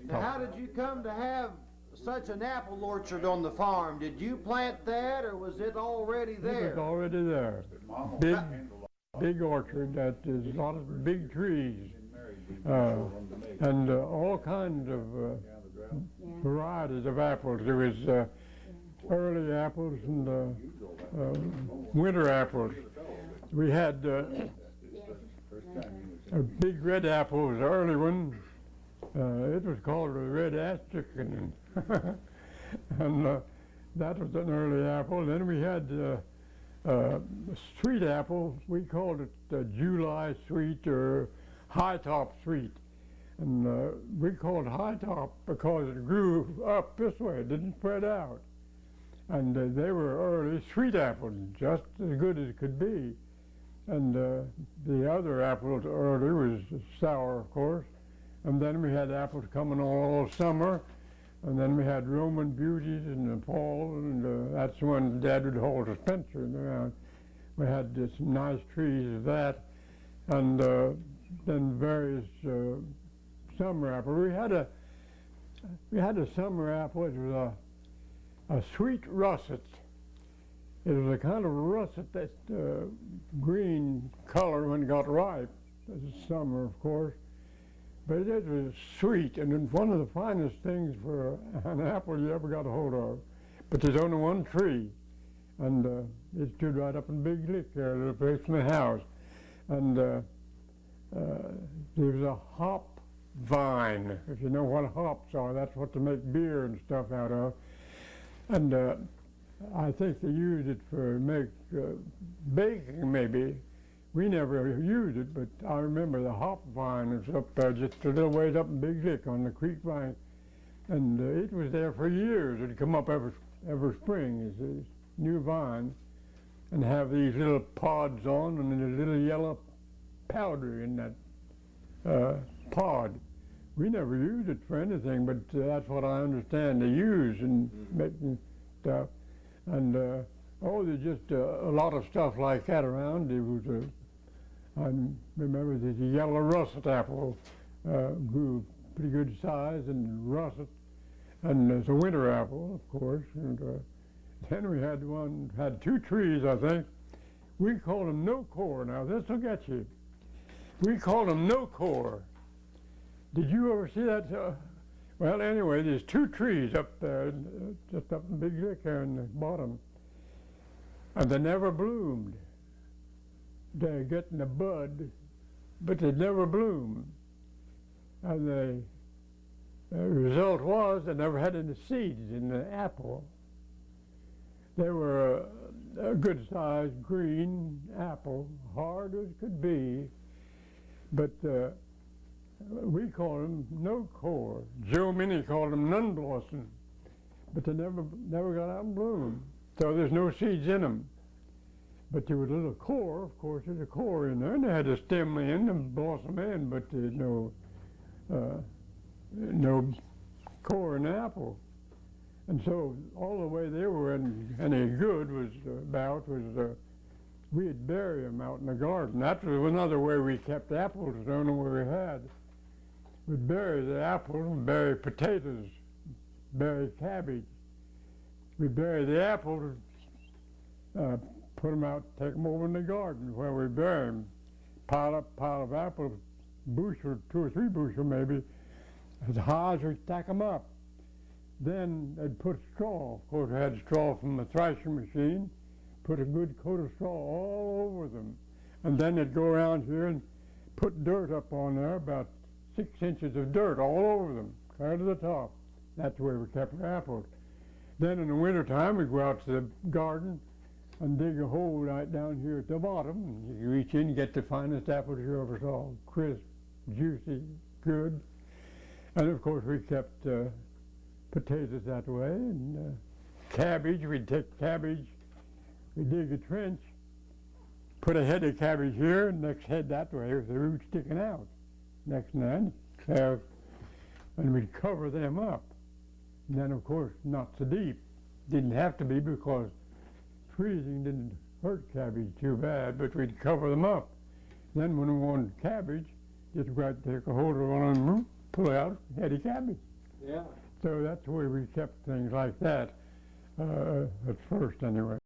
Now, how did you come to have such an apple orchard on the farm? Did you plant that, or was it already there? It was already there. Big, big orchard that is a lot of big trees, and all kinds of varieties of apples. There was early apples and winter apples. We had a big red apple was the early one. It was called a red Astrakhan, and that was an early apple. Then we had sweet apple. We called it July sweet or high top sweet, and we called it high top because it grew up this way. It didn't spread out, and they were early sweet apples, just as good as could be. And the other apples early was sour, of course. And then we had apples coming all summer, and then we had Roman beauties in the fall, and that's when Dad would hold a Spencer in the round. We had some nice trees of that, and then various summer apples. We had a summer apple. It was a sweet russet. It was a kind of russet that green color when it got ripe. This is summer, of course. But it was sweet, and it's one of the finest things for an apple you ever got a hold of. But there's only one tree, and it stood right up in Big Lick there, a little place from the house. And there was a hop vine. If you know what hops are, that's what to make beer and stuff out of. And I think they used it for baking, maybe. We never used it, but I remember the hop vine was up there, just a little ways up in Big Lick on the creek bank, and it was there for years. It'd come up every spring, it's a new vine, and have these little pods on, and a little yellow powder in that pod. We never used it for anything, but that's what I understand they use in making stuff. And there's just a lot of stuff like that around. It was I remember the yellow russet apple grew pretty good size, and russet, and there's a winter apple, of course. And then we had two trees, I think. We called them no core. Now this will get you. We called them no core. Did you ever see that? Well, anyway, there's two trees up there, just up in Big Lick there in the bottom, and they never bloomed. They're getting a bud, but they never bloomed. And the result was they never had any seeds in the apple. They were a good-sized green apple, hard as could be, but we called them no core. Joe Minnie called them nun blossom, but they never got out and bloomed. So there's no seeds in them. But there was a little core, of course, there's a core in there, and they had a stem in and blossom in, but there's no core in the apple. And so all the way they were any good was we'd bury them out in the garden. That was another way we kept apples, the only way we had. We'd bury the apples and bury potatoes, bury cabbage. We'd bury the apples, put them out, take them over in the garden where we bury them. Pile of apples, bushel, 2 or 3 bushel maybe, as high as we stack them up. Then they'd put straw. Of course, I had straw from the thrashing machine, put a good coat of straw all over them. And then they'd go around here and put dirt up on there, about 6 inches of dirt all over them, clear to the top. That's the way we kept our apples. Then in the wintertime, we'd go out to the garden and dig a hole right down here at the bottom. And you reach in and get the finest apples you ever saw, crisp, juicy, good. And of course, we kept potatoes that way, and cabbage. We'd take cabbage, we'd dig a trench, put a head of cabbage here, and next head that way with the roots sticking out. Next man, and we'd cover them up. And then, of course, not so deep. Didn't have to be because freezing didn't hurt cabbage too bad, but we'd cover them up. Then when we wanted cabbage, just right take a hold of one of them, pull out head of cabbage. Yeah. So that's the way we kept things like that, at first anyway.